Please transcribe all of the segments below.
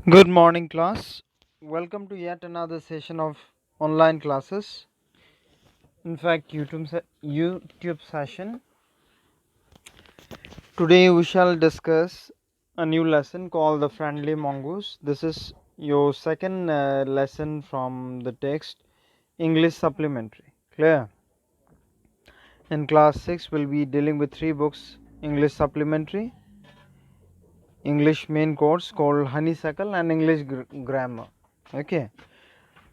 Good morning, class. Welcome to yet another session of online classes. In fact, YouTube session. Today we shall discuss a new lesson called the friendly mongoose. This is your second lesson from the text English Supplementary. Clear? In class 6, we'll be dealing with three books: English Supplementary, English main course called Honeysuckle, and English grammar. Okay.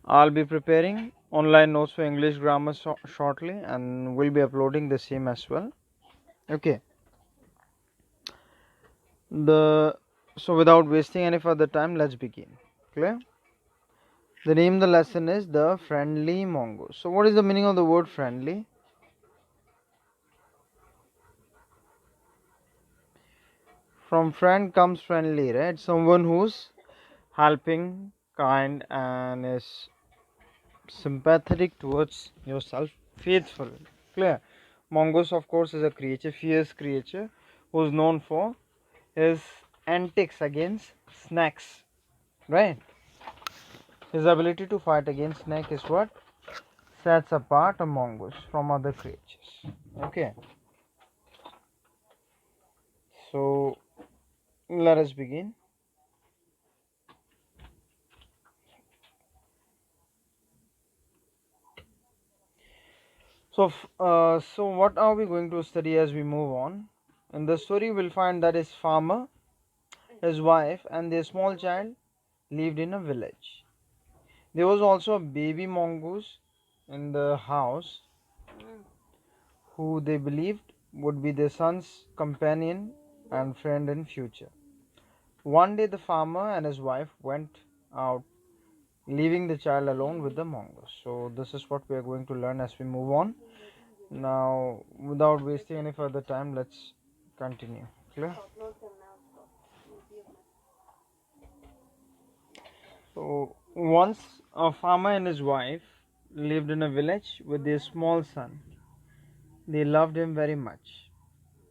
I'll be preparing online notes for English grammar shortly, and we'll be uploading the same as well. Okay. So without wasting any further time, let's begin. Clear? The name of the lesson is the friendly mongoose. So what is the meaning of the word friendly? From friend comes friendly, right? Someone who's helping, kind, and is sympathetic towards yourself, faithful. Clear? Mongoose, of course, is a creature, fierce creature, who's known for his antics against snakes, right? His ability to fight against snake is what sets apart a mongoose from other creatures. Okay, so let us begin. So what are we going to study as we move on? In the story, we'll find that his farmer, his wife, and their small child lived in a village. There was also a baby mongoose in the house who they believed would be their son's companion and friend in future. One day the farmer and his wife went out, leaving the child alone with the mongoose. So this is what we are going to learn as we move on. Now, without wasting any further time, let's continue. Clear? So once a farmer and his wife lived in a village with their small son. They loved him very much.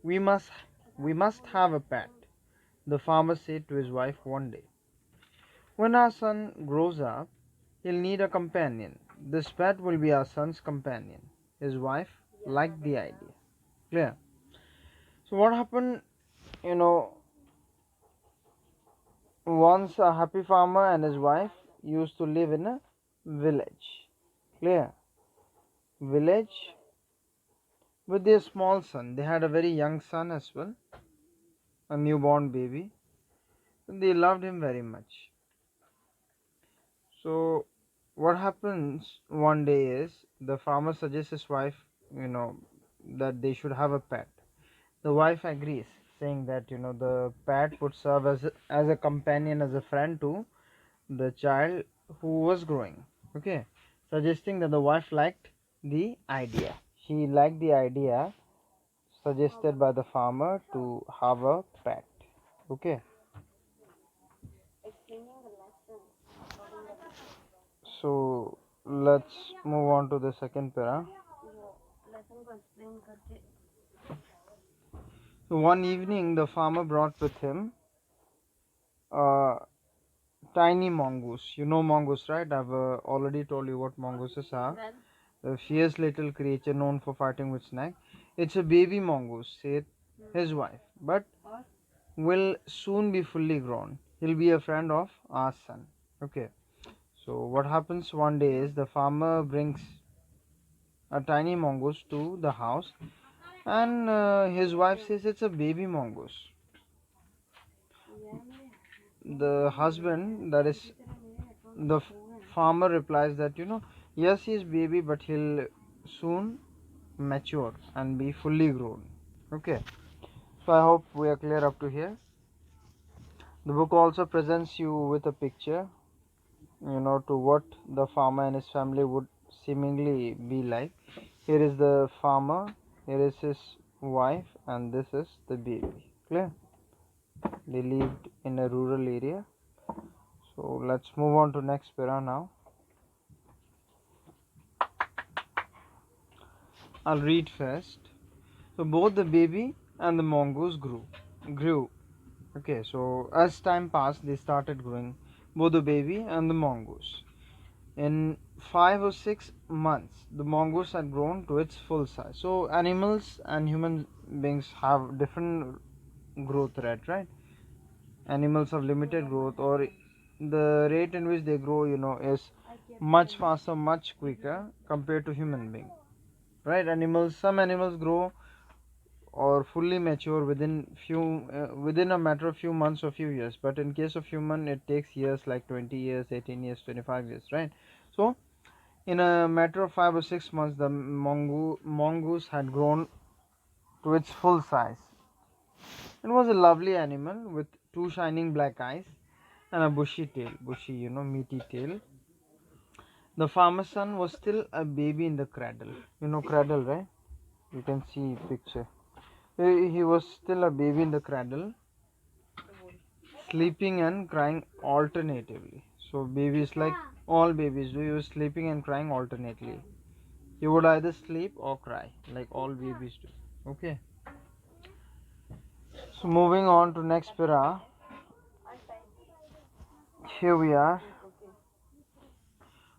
We must we must have a pet, the farmer said to his wife one day. When our son grows up, he'll need a companion. This pet will be our son's companion. His wife liked the idea. Clear? So what happened, you know, once a happy farmer and his wife used to live in a village. Clear? Village with their small son. They had a very young son as well, a newborn baby. They loved him very much. So what happens one day is the farmer suggests his wife, that they should have a pet. The wife agrees, saying that the pet would serve as a companion, as a friend to the child who was growing. Okay, suggesting that the wife liked the idea. She liked the idea suggested by the farmer to have a pet. Okay, so let's move on to the second para. So one evening, the farmer brought with him a tiny mongoose. You know mongoose, right? I've already told you what mongooses are. A fierce little creature known for fighting with snake. It's a baby mongoose, said his wife, but will soon be fully grown. He'll be a friend of our son. Okay. So what happens one day is the farmer brings a tiny mongoose to the house, and his wife says it's a baby mongoose. The husband, that is the farmer, replies that yes, he is baby, but he'll soon mature and be fully grown. Okay, so I hope we are clear up to here. The book also presents you with a picture, to what the farmer and his family would seemingly be like. Here is the farmer, here is his wife, and this is the baby. Clear? They lived in a rural area. So let's move on to next para now. I'll read first. So both the baby and the mongoose grew. Okay, so as time passed, they started growing. both the baby and the mongoose. In 5 or 6 months, the mongoose had grown to its full size. So animals and human beings have different growth rate, right? Animals have limited growth, or the rate in which they grow, is much faster, much quicker compared to human being, right? Some animals grow or fully mature within a matter of few months or few years, but in case of human it takes years, like 20 years, 18 years, 25 years, right? So in a matter of 5 or 6 months, the mongoose had grown to its full size. It was a lovely animal with two shining black eyes and a bushy, meaty tail. The farmer's son was still a baby in the cradle. You know cradle, right? You can see picture. He was still a baby in the cradle, sleeping and crying alternatively. So babies, like all babies do, he was sleeping and crying alternately. He would either sleep or cry, like all babies do. Okay. So moving on to next para. Here we are.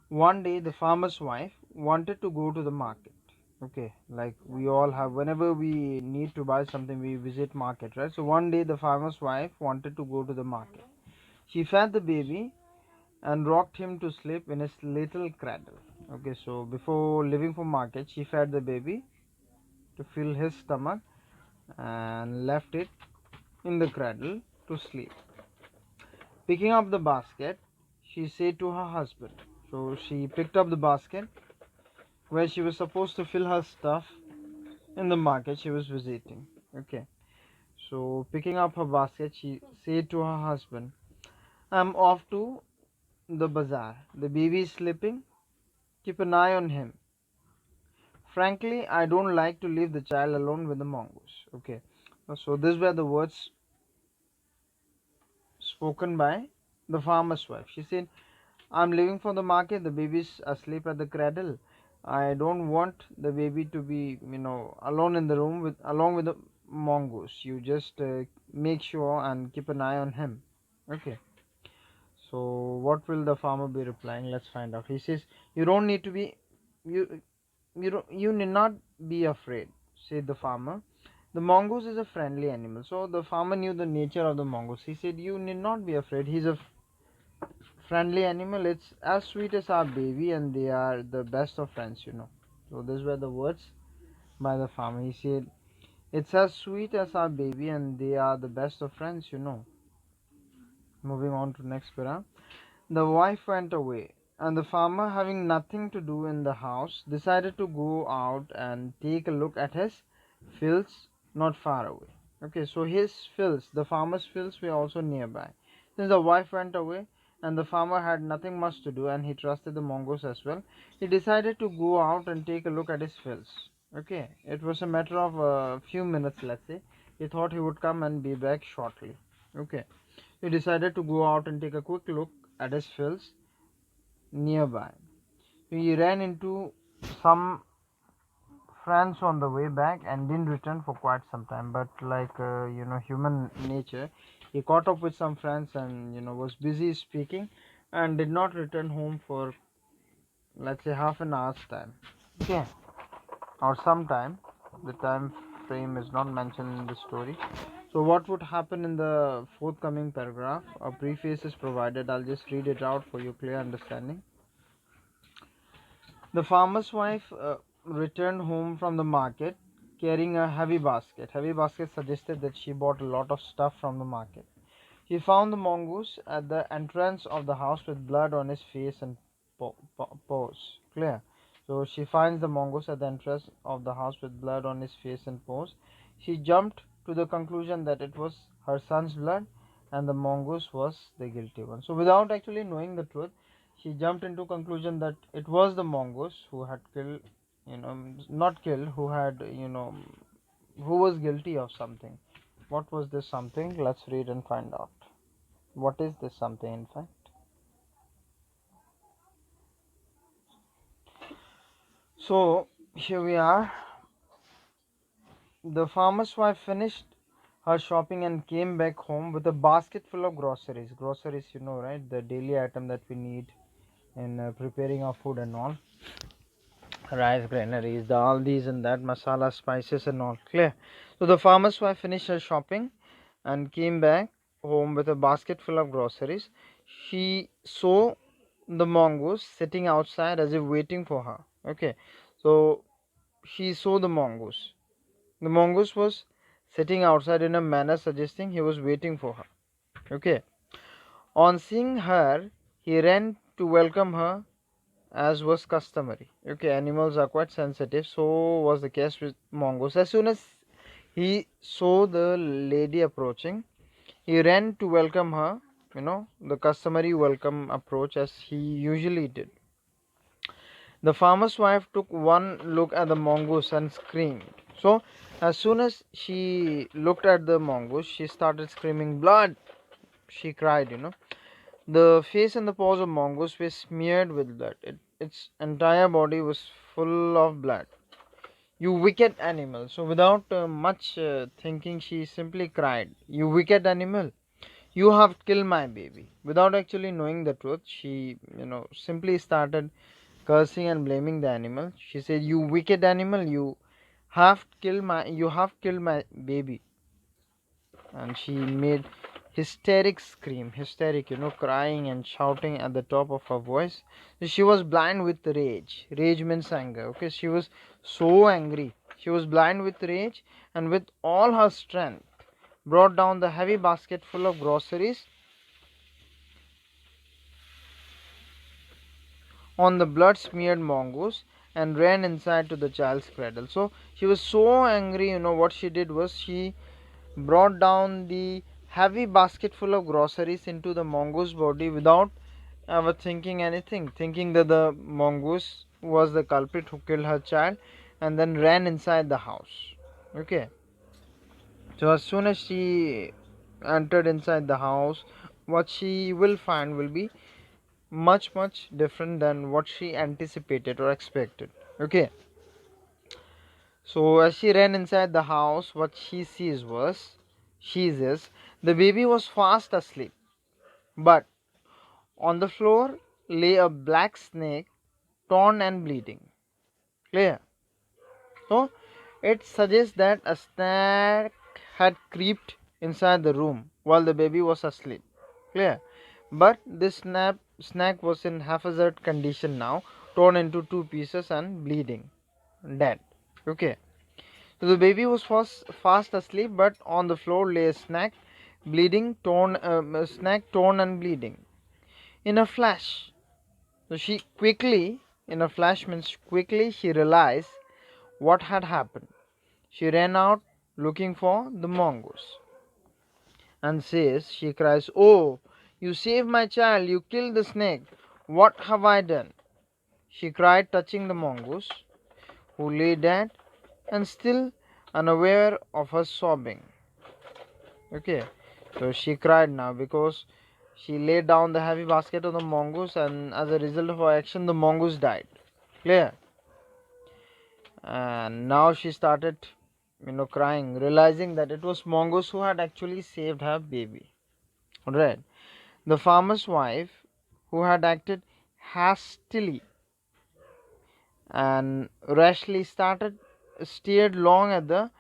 One day the farmer's wife wanted to go to the market. Okay, like we all have, whenever we need to buy something we visit market, right? So one day the farmer's wife wanted to go to the market. She fed the baby and rocked him to sleep in his little cradle. Okay, so before leaving for market, she fed the baby to fill his stomach and left it in the cradle to sleep. Picking up the basket, she said to her husband. So she picked up the basket where she was supposed to fill her stuff in the market she was visiting. Okay, so picking up her basket, she said to her husband, I'm off to the bazaar. The baby is sleeping. Keep an eye on him. Frankly, I don't like to leave the child alone with the mongoose. Okay, so these were the words spoken by the farmer's wife. She said, I'm leaving for the market. The baby's asleep at the cradle. I don't want the baby to be, alone in the room along with the mongoose. You just make sure and keep an eye on him. Okay. So what will the farmer be replying? Let's find out. He says, "You don't need to be, you, you need not be afraid," said the farmer. The mongoose is a friendly animal. So the farmer knew the nature of the mongoose. He said, "You need not be afraid. He's a friendly animal. It's as sweet as our baby, and they are the best of friends." So these were the words by the farmer. He said, "It's as sweet as our baby, and they are the best of friends." Moving on to next para. The wife went away, and the farmer, having nothing to do in the house, decided to go out and take a look at his fields not far away. Okay, so his fields, the farmer's fields, were also nearby. Since the wife went away and the farmer had nothing much to do, and he trusted the mongoose as well, he decided to go out and take a look at his fields. Okay, it was a matter of a few minutes, let's say. He thought he would come and be back shortly. Okay, he decided to go out and take a quick look at his fields nearby. He ran into some friends on the way back and didn't return for quite some time. But like human nature, he caught up with some friends and was busy speaking and did not return home for, let's say, half an hour's time. Okay, or some time. The time frame is not mentioned in the story. So what would happen in the forthcoming paragraph? A preface is provided. I'll just read it out for your clear understanding. The farmer's wife returned home from the market carrying a heavy basket. Heavy basket suggested that she bought a lot of stuff from the market. She found the mongoose at the entrance of the house with blood on his face and paws. Clear? So she finds the mongoose at the entrance of the house with blood on his face and paws. She jumped to the conclusion that it was her son's blood and the mongoose was the guilty one. So without actually knowing the truth, she jumped into conclusion that it was the mongoose who had killed, not killed, who had, who was guilty of something. What was this something? Let's read and find out. What is this something, in fact? So here we are. The farmer's wife finished her shopping and came back home with a basket full of groceries. Groceries, you know, right? The daily item that we need in preparing our food and all. Rice, granaries, dal, these and that, masala, spices and all. Clear? So the farmer's wife finished her shopping and came back home with a basket full of groceries. She saw the mongoose sitting outside as if waiting for her. Okay, so she saw the mongoose. The mongoose was sitting outside in a manner suggesting he was waiting for her. Okay, on seeing her, he ran to welcome her as was customary. Okay, animals are quite sensitive, so was the case with mongoose. As soon as he saw the lady approaching, he ran to welcome her, you know, the customary welcome approach as he usually did. The farmer's wife took one look at the mongoose and screamed. So, as soon as she looked at the mongoose, she started screaming, "Blood!" She cried, you know. The face and the paws of mongoose were smeared with blood. Its entire body was full of blood. "You wicked animal!" So, without much thinking, she simply cried, "You wicked animal! You have killed my baby." Without actually knowing the truth, she, simply started cursing and blaming the animal. She said, "You wicked animal! You have killed my baby." And she made hysteric, crying and shouting at the top of her voice. She was blind with rage. Rage means anger. Okay, she was so angry. She was blind with rage and with all her strength brought down the heavy basket full of groceries on the blood smeared mongoose and ran inside to the child's cradle. So she was so angry, what she did was she brought down the heavy basket full of groceries into the mongoose body without ever thinking anything, thinking that the mongoose was the culprit who killed her child, and then ran inside the house. Okay, so as soon as she entered inside the house, what she will find will be much different than what she anticipated or expected. Okay, so as she ran inside the house, what she says the baby was fast asleep, but on the floor lay a black snake, torn and bleeding. Clear? So it suggests that a snake had creeped inside the room while the baby was asleep. Clear? But this snake was in haphazard condition now, torn into two pieces and bleeding, dead. Okay. So the baby was fast asleep, but on the floor lay a snake torn and bleeding. In a flash, so she quickly, in a flash means quickly, she realized what had happened. She ran out looking for the mongoose and she cries, "Oh, you saved my child, you killed the snake. What have I done?" She cried, touching the mongoose, who lay dead and still unaware of her sobbing. Okay, so she cried now because she laid down the heavy basket on the mongoose, and as a result of her action, the mongoose died. Clear? And now she started, crying, realizing that it was mongoose who had actually saved her baby. Alright. The farmer's wife, who had acted hastily and rashly, stared long at the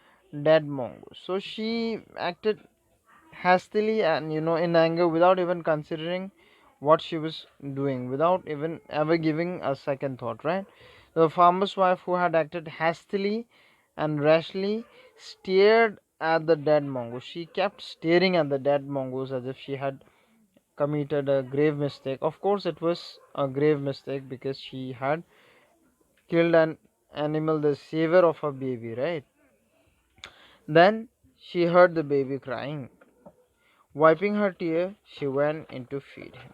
dead mongoose. So she acted hastily and, in anger, without even considering what she was doing, without even ever giving a second thought, right? The farmer's wife, who had acted hastily and rashly, stared at the dead mongoose. She kept staring at the dead mongoose as if she had committed a grave mistake. Of course it was a grave mistake because she had killed an animal, the savior of her baby, right? Then she heard the baby crying. Wiping her tear, she went in to feed him.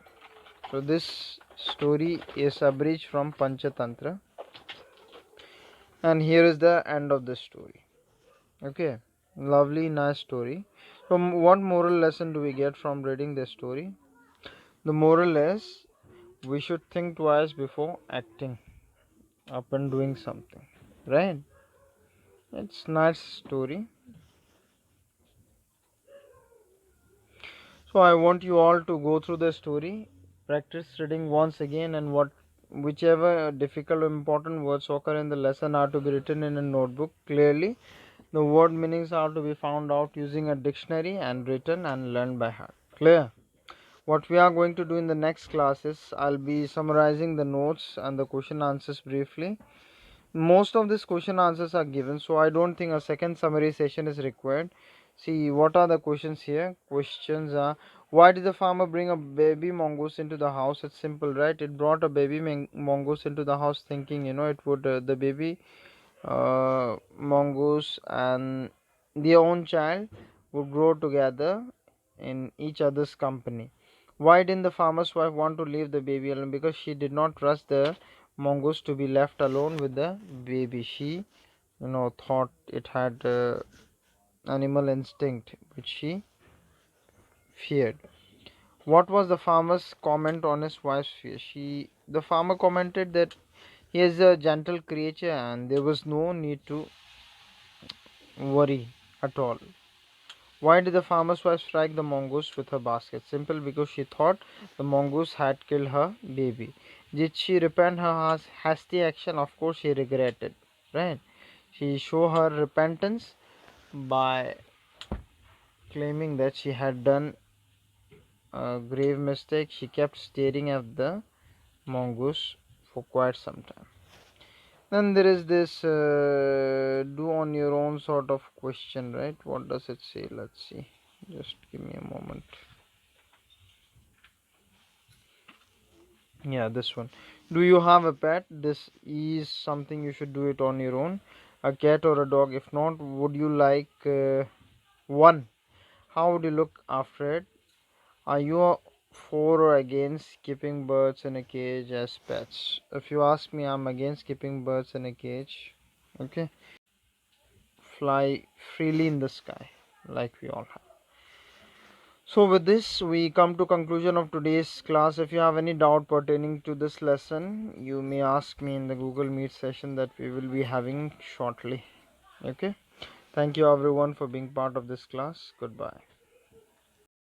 So this story is abridged from Panchatantra, and here is the end of the story. Okay, lovely, nice story. So what moral lesson do we get from reading this story? The moral is we should think twice before acting up and doing something, right? It's nice story. So I want you all to go through the story, practice reading once again, and whichever difficult or important words occur in the lesson are to be written in a notebook clearly. The word meanings are to be found out using a dictionary and written and learned by heart. Clear? What we are going to do in the next class is I'll be summarizing the notes and the question answers briefly. Most of these question answers are given, so I don't think a second summary session is required. See, what are the questions here? Questions are: why did the farmer bring a baby mongoose into the house? It's simple, right? It brought a baby mongoose into the house thinking, it would the baby mongoose and their own child would grow together in each other's company. Why didn't the farmer's wife want to leave the baby alone? Because she did not trust the mongoose to be left alone with the baby. She, thought it had animal instinct which she feared. What was the farmer's comment on his wife's fear? The farmer commented that he is a gentle creature and there was no need to worry at all. Why did the farmer's wife strike the mongoose with her basket? Simple, because she thought the mongoose had killed her baby. Did she repent her hasty action? Of course she regretted. Right? She showed her repentance by claiming that she had done a grave mistake. She kept staring at the mongoose for quite some time. Then there is this do on your own sort of question, right? What does it say? Let's see. Just give me a moment. Yeah, this one. Do you have a pet? This is something you should do it on your own. A cat or a dog? If not, would you like one? How would you look after it? Are you for or against keeping birds in a cage as pets? If you ask me, I'm against keeping birds in a cage. Okay, fly freely in the sky, like we all have. So with this, we come to conclusion of today's class. If you have any doubt pertaining to this lesson, you may ask me in the Google Meet session that we will be having shortly. Okay. Thank you everyone for being part of this class. Goodbye.